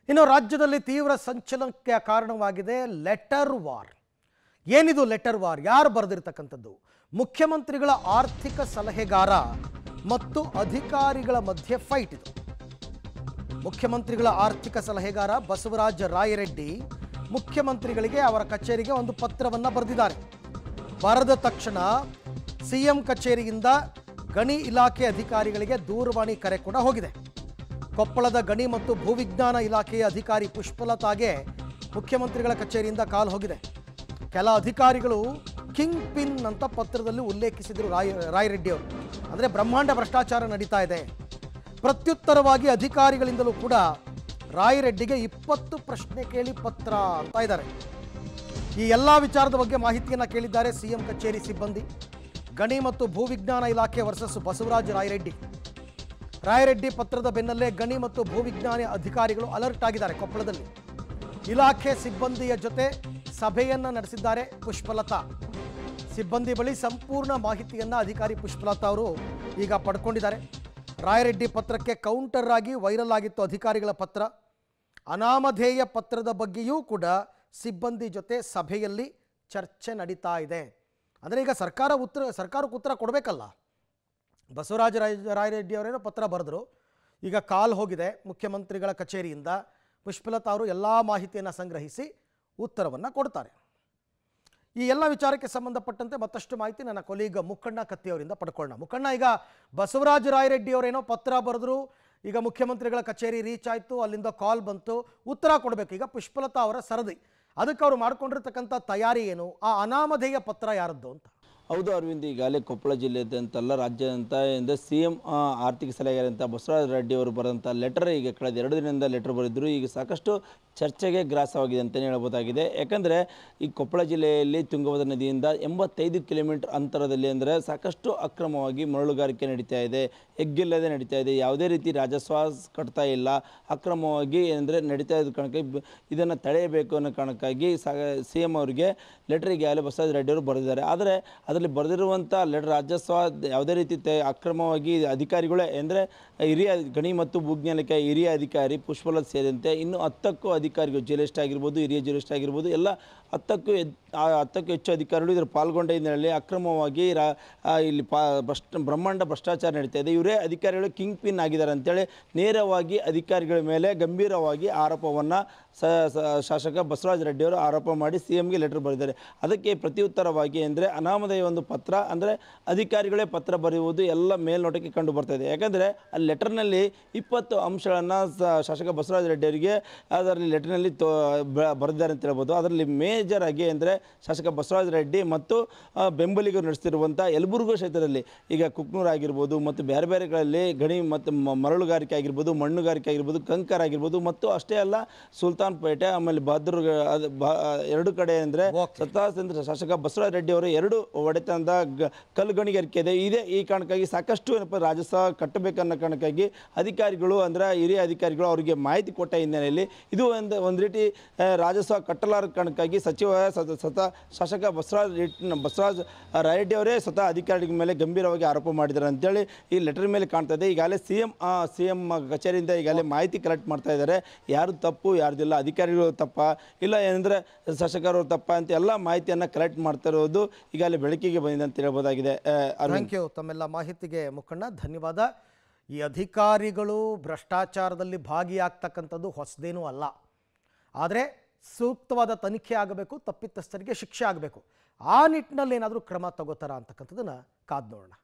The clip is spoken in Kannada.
ಇನ್ನು ರಾಜ್ಯದಲ್ಲಿ ತೀವ್ರ ಸಂಚಲನಕ್ಕೆ ಕಾರಣವಾಗಿದೆ ಲೆಟರ್ ವಾರ್. ಏನಿದು ಲೆಟರ್ ವಾರ್? ಯಾರು ಬರೆದಿರತಕ್ಕಂಥದ್ದು? ಮುಖ್ಯಮಂತ್ರಿಗಳ ಆರ್ಥಿಕ ಸಲಹೆಗಾರ ಮತ್ತು ಅಧಿಕಾರಿಗಳ ಮಧ್ಯೆ ಫೈಟ್ ಇದು. ಮುಖ್ಯಮಂತ್ರಿಗಳ ಆರ್ಥಿಕ ಸಲಹೆಗಾರ ಬಸವರಾಜ ರಾಯರೆಡ್ಡಿ ಮುಖ್ಯಮಂತ್ರಿಗಳಿಗೆ ಅವರ ಕಚೇರಿಗೆ ಒಂದು ಪತ್ರವನ್ನು ಬರೆದಿದ್ದಾರೆ. ಬರೆದ ತಕ್ಷಣ ಸಿಎಂ ಕಚೇರಿಯಿಂದ ಗಣಿ ಇಲಾಖೆ ಅಧಿಕಾರಿಗಳಿಗೆ ದೂರವಾಣಿ ಕರೆ ಕೂಡ ಹೋಗಿದೆ. ಕೊಪ್ಪಳದ ಗಣಿ ಮತ್ತು ಭೂವಿಜ್ಞಾನ ಇಲಾಖೆಯ ಅಧಿಕಾರಿ ಪುಷ್ಪಲತಾಗೆ ಮುಖ್ಯಮಂತ್ರಿಗಳ ಕಚೇರಿಯಿಂದ ಕಾಲ್ ಹೋಗಿದೆ. ಕೆಲ ಅಧಿಕಾರಿಗಳು ಕಿಂಗ್ ಪಿನ್ ಅಂತ ಪತ್ರದಲ್ಲಿ ಉಲ್ಲೇಖಿಸಿದರು ರಾಯರೆಡ್ಡಿ ಅವರು. ಅಂದರೆ ಬ್ರಹ್ಮಾಂಡ ಭ್ರಷ್ಟಾಚಾರ ನಡೀತಾ ಇದೆ. ಪ್ರತ್ಯುತ್ತರವಾಗಿ ಅಧಿಕಾರಿಗಳಿಂದಲೂ ಕೂಡ ರಾಯರೆಡ್ಡಿಗೆ 20 ಪ್ರಶ್ನೆ ಕೇಳಿ ಪತ್ರ ಅಂತ ಇದ್ದಾರೆ. ಈ ಎಲ್ಲ ವಿಚಾರದ ಬಗ್ಗೆ ಮಾಹಿತಿಯನ್ನು ಕೇಳಿದ್ದಾರೆ ಸಿಎಂ ಕಚೇರಿ ಸಿಬ್ಬಂದಿ. ಗಣಿ ಮತ್ತು ಭೂವಿಜ್ಞಾನ ಇಲಾಖೆ ವರ್ಸಸ್ ಬಸವರಾಜ ರಾಯರೆಡ್ಡಿ ಪತ್ರದ ಬೆನ್ನಲ್ಲೇ ಗಣಿ ಮತ್ತು ಭೂವಿಜ್ಞಾನ ಅಧಿಕಾರಿಗಳು ಅಲರ್ಟ್ ಆಗಿದ್ದಾರೆ. ಕೊಪ್ಪಳದಲ್ಲಿ ಇಲಾಖೆ ಸಿಬ್ಬಂದಿಯ ಜೊತೆ ಸಭೆಯನ್ನು ನಡೆಸಿದ್ದಾರೆ ಪುಷ್ಪಲತಾ. ಸಿಬ್ಬಂದಿ ಬಳಿ ಸಂಪೂರ್ಣ ಮಾಹಿತಿಯನ್ನು ಅಧಿಕಾರಿ ಪುಷ್ಪಲತಾ ಅವರು ಈಗ ಪಡ್ಕೊಂಡಿದ್ದಾರೆ. ರಾಯರೆಡ್ಡಿ ಪತ್ರಕ್ಕೆ ಕೌಂಟರ್ ಆಗಿ ವೈರಲ್ ಆಗಿತ್ತು ಅಧಿಕಾರಿಗಳ ಪತ್ರ. ಅನಾಮಧೇಯ ಪತ್ರದ ಬಗ್ಗೆಯೂ ಕೂಡ ಸಿಬ್ಬಂದಿ ಜೊತೆ ಸಭೆಯಲ್ಲಿ ಚರ್ಚೆ ನಡೀತಾ ಇದೆ. ಅಂದರೆ ಈಗ ಸರ್ಕಾರಕ್ಕೆ ಉತ್ತರ ಕೊಡಬೇಕಲ್ಲ. ಬಸವರಾಜ ರಾಯರೆಡ್ಡಿ ಅವರೇನೋ ಪತ್ರ ಬರೆದರು. ಈಗ ಕಾಲ್ ಹೋಗಿದೆ ಮುಖ್ಯಮಂತ್ರಿಗಳ ಕಚೇರಿಯಿಂದ. ಪುಷ್ಪಲತಾ ಅವರು ಎಲ್ಲ ಮಾಹಿತಿಯನ್ನು ಸಂಗ್ರಹಿಸಿ ಉತ್ತರವನ್ನು ಕೊಡ್ತಾರೆ. ಈ ಎಲ್ಲ ವಿಚಾರಕ್ಕೆ ಸಂಬಂಧಪಟ್ಟಂತೆ ಮತ್ತಷ್ಟು ಮಾಹಿತಿ ನನ್ನ ಕೊಲೀಗ ಮುಕ್ಕಣ್ಣ ಕತ್ತಿಯವರಿಂದ ಪಡ್ಕೊಳ್ಳೋಣ. ಮುಕ್ಕಣ್ಣ, ಈಗ ಬಸವರಾಜ ರಾಯರೆಡ್ಡಿ ಅವರೇನೋ ಪತ್ರ ಬರೆದ್ರು, ಈಗ ಮುಖ್ಯಮಂತ್ರಿಗಳ ಕಚೇರಿ ರೀಚ್ ಆಯಿತು, ಅಲ್ಲಿಂದ ಕಾಲ್ ಬಂತು, ಉತ್ತರ ಕೊಡಬೇಕು. ಈಗ ಪುಷ್ಪಲತಾ ಅವರ ಸರದಿ, ಅದಕ್ಕೆ ಅವರು ಮಾಡ್ಕೊಂಡಿರ್ತಕ್ಕಂಥ ತಯಾರಿ ಏನು? ಆ ಅನಾಮಧೇಯ ಪತ್ರ ಯಾರದ್ದು ಅಂತ? ಹೌದು ಅರವಿಂದ್, ಈಗಾಗಲೇ ಕೊಪ್ಪಳ ಜಿಲ್ಲೆಯಂತಲ್ಲ ರಾಜ್ಯಾದ್ಯಂತ ಸಿಎಂ ಆರ್ಥಿಕ ಸಲಹೆಗಾರ ಅಂತ ಬಸವರಾಜ ರೆಡ್ಡಿ ಅವರು ಬರೆದಂಥ ಲೆಟರ್ ಈಗ ಕಳೆದ 2 ದಿನದಿಂದ ಲೆಟರ್ ಬರೆದಿದ್ದರು. ಈಗ ಸಾಕಷ್ಟು ಚರ್ಚೆಗೆ ಗ್ರಾಸವಾಗಿದೆ ಅಂತಲೇ ಹೇಳ್ಬೋದಾಗಿದೆ. ಯಾಕಂದರೆ ಈ ಕೊಪ್ಪಳ ಜಿಲ್ಲೆಯಲ್ಲಿ ತುಂಗಭದ್ರಾ ನದಿಯಿಂದ 85 ಕಿಲೋಮೀಟರ್ ಅಂತರದಲ್ಲಿ ಅಂದರೆ ಸಾಕಷ್ಟು ಅಕ್ರಮವಾಗಿ ಮರಳುಗಾರಿಕೆ ನಡೀತಾ ಇದೆ, ಎಗ್ಗಿಲ್ಲದೆ ನಡೀತಾ ಇದೆ. ಯಾವುದೇ ರೀತಿ ರಾಜಸ್ವ ಕಟ್ತಾ ಇಲ್ಲ, ಅಕ್ರಮವಾಗಿ ಅಂದರೆ ನಡೀತಾ ಇದ್ದ ಕಾರಣಕ್ಕೆ ಇದನ್ನು ತಡೆಯಬೇಕು ಅನ್ನೋ ಕಾರಣಕ್ಕಾಗಿ ಸಿಎಂ ಅವರಿಗೆ ಲೆಟರ್ ಈಗಾಗಲೇ ಬಸವರಾಜ ರೆಡ್ಡಿ ಅವರು ಬರೆದಿದ್ದಾರೆ. ಆದರೆ ಅದರಲ್ಲಿ ಬರೆದಿರುವಂಥ ಲೆಟರ್ ರಾಜಸ್ವ ಯಾವುದೇ ರೀತಿ ಅಕ್ರಮವಾಗಿ ಅಧಿಕಾರಿಗಳೇ ಅಂದರೆ ಹಿರಿಯ ಗಣಿ ಮತ್ತು ಭೂಜ್ಞಾನಕ್ಕೆ ಹಿರಿಯ ಅಧಿಕಾರಿ ಪುಷ್ಪಲತಾ ಸೇರಿದಂತೆ ಇನ್ನು 10ಕ್ಕೂ ಅಧಿಕಾರಿಗಳು, ಜೆಲೆಸ್ಟ್ ಆಗಿರ್ಬೋದು, ಹಿರಿಯ ಜೆಲೆಸ್ಟ್ ಆಗಿರ್ಬೋದು, ಎಲ್ಲ 10ಕ್ಕೂ ಹೆಚ್ಚು ಅಧಿಕಾರಿಗಳು ಇದರ ಪಾಲ್ಗೊಂಡ ಹಿನ್ನೆಲೆಯಲ್ಲಿ ಅಕ್ರಮವಾಗಿ ಇಲ್ಲಿ ಬ್ರಹ್ಮಾಂಡ ಭ್ರಷ್ಟಾಚಾರ ನಡೀತಾ ಇದೆ. ಇವರೇ ಅಧಿಕಾರಿಗಳು ಕಿಂಗ್ ಪಿನ್ ಆಗಿದ್ದಾರೆ ಅಂತೇಳಿ ನೇರವಾಗಿ ಅಧಿಕಾರಿಗಳ ಮೇಲೆ ಗಂಭೀರವಾಗಿ ಆರೋಪವನ್ನು ಶಾಸಕ ಬಸವರಾಜ ರೆಡ್ಡಿ ಅವರು ಆರೋಪ ಮಾಡಿ ಸಿಎಂಗೆ ಲೆಟರ್ ಬರೆದಿದ್ದಾರೆ. ಅದಕ್ಕೆ ಪ್ರತಿಯುತ್ತರವಾಗಿ ಅಂದರೆ ಅನಾಮಧೇಯ ಒಂದು ಪತ್ರ, ಅಂದರೆ ಅಧಿಕಾರಿಗಳೇ ಪತ್ರ ಬರೆಯುವುದು ಎಲ್ಲ ಮೇಲ್ನೋಟಕ್ಕೆ ಕಂಡು ಬರ್ತಾ ಇದೆ. ಯಾಕಂದರೆ ಆ ಲೆಟರ್ನಲ್ಲಿ 20 ಅಂಶಗಳನ್ನು ಶಾಸಕ ಬಸವರಾಜ ರೆಡ್ಡಿ ಅವರಿಗೆ ಅದರಲ್ಲಿ ಲೆಟರ್ನಲ್ಲಿ ಬರೆದಿದ್ದಾರೆ ಅಂತ ಹೇಳ್ಬೋದು. ಅದರಲ್ಲಿ ಮೇಜರ್ ಆಗಿ ಅಂದರೆ ಶಾಸಕ ಬಸವರಾಜ ರೆಡ್ಡಿ ಮತ್ತು ಬೆಂಬಲಿಗರು ನಡೆಸ್ತಿರುವಂಥ ಯಲಬುರ್ಗಾ ಕ್ಷೇತ್ರದಲ್ಲಿ ಈಗ ಕುಕ್ನೂರು ಆಗಿರ್ಬೋದು ಮತ್ತು ಬೇರೆ ಬೇರೆಗಳಲ್ಲಿ ಗಣಿ ಮತ್ತು ಮರಳುಗಾರಿಕೆ ಆಗಿರ್ಬೋದು, ಮಣ್ಣುಗಾರಿಕೆ ಆಗಿರ್ಬೋದು, ಕಂಕರ್ ಆಗಿರ್ಬೋದು ಮತ್ತು ಅಷ್ಟೇ ಅಲ್ಲ ಸುಲ್ತಾನ್ಪೇಟೆ ಆಮೇಲೆ ಬಹದ್ದೂರು 2 ಕಡೆ ಅಂದರೆ ಸತ್ತಾಸಂದ್ರ ಶಾಸಕ ಬಸವರಾಜ ರೆಡ್ಡಿ ಅವರು 2 ಒಡೆತನದ ಕಲ್ಲು ಗಣಿಗಾರಿಕೆ ಇದೆ. ಈ ಕಾರಣಕ್ಕಾಗಿ ಸಾಕಷ್ಟು ಏನಪ್ಪ ರಾಜಸ್ವ ಕಟ್ಟಬೇಕನ್ನೋ ಕಾರಣಕ್ಕಾಗಿ ಅಧಿಕಾರಿಗಳು ಅಂದರೆ ಹಿರಿಯ ಅಧಿಕಾರಿಗಳು ಅವರಿಗೆ ಮಾಹಿತಿ ಕೊಟ್ಟ ಹಿನ್ನೆಲೆಯಲ್ಲಿ ಇದು ಒಂದು ರೀತಿ ರಾಜಸ್ವ ಕಟ್ಟಲಾರ ಕಾರಣಕ್ಕಾಗಿ ಶಾಸಕ ಬಸವರಾಜ ರಾಯರೆಡ್ಡಿ ಅವರೇ ಸ್ವತಃ ಅಧಿಕಾರಿಗಳ ಮೇಲೆ ಗಂಭೀರವಾಗಿ ಆರೋಪ ಮಾಡಿದ್ದಾರೆ ಅಂತೇಳಿ ಈ ಲೆಟರ್ ಮೇಲೆ ಕಾಣ್ತಾ ಇದೆ. ಈಗಾಗಲೇ ಸಿಎಂ ಕಚೇರಿಯಿಂದ ಈಗಾಗಲೇ ಮಾಹಿತಿ ಕಲೆಕ್ಟ್ ಮಾಡ್ತಾ ಇದ್ದಾರೆ. ಯಾರು ತಪ್ಪು ಯಾರ್ದಿಲ್ಲ, ಅಧಿಕಾರಿಗಳು ತಪ್ಪ ಇಲ್ಲ ಏನಂದರೆ ಶಾಸಕರು ತಪ್ಪ ಅಂತ ಎಲ್ಲ ಮಾಹಿತಿಯನ್ನು ಕಲೆಕ್ಟ್ ಮಾಡ್ತಾ ಇರೋದು ಈಗಾಗಲೇ ಬೆಳಕಿಗೆ ಬಂದಿದೆ ಅಂತ ಹೇಳ್ಬೋದಾಗಿದೆ. ಥ್ಯಾಂಕ್ ಯು ತಮ್ಮೆಲ್ಲ ಮಾಹಿತಿಗೆ ಮುಖಂಡ, ಧನ್ಯವಾದ. ಈ ಅಧಿಕಾರಿಗಳು ಭ್ರಷ್ಟಾಚಾರದಲ್ಲಿ ಭಾಗಿಯಾಗ್ತಕ್ಕಂಥದ್ದು ಹೊಸದೇನೂ ಅಲ್ಲ. ಆದರೆ ಸೂಕ್ತವಾದ ತನಿಖೆ ಆಗಬೇಕು, ತಪ್ಪಿತಸ್ಥರಿಗೆ ಶಿಕ್ಷೆ ಆಗಬೇಕು. ಆ ನಿಟ್ಟಿನಲ್ಲಿ ಏನಾದರೂ ಕ್ರಮ ತಗೋತಾರ ಅಂತಕ್ಕಂಥದ್ದನ್ನು ಕಾದು ನೋಡೋಣ.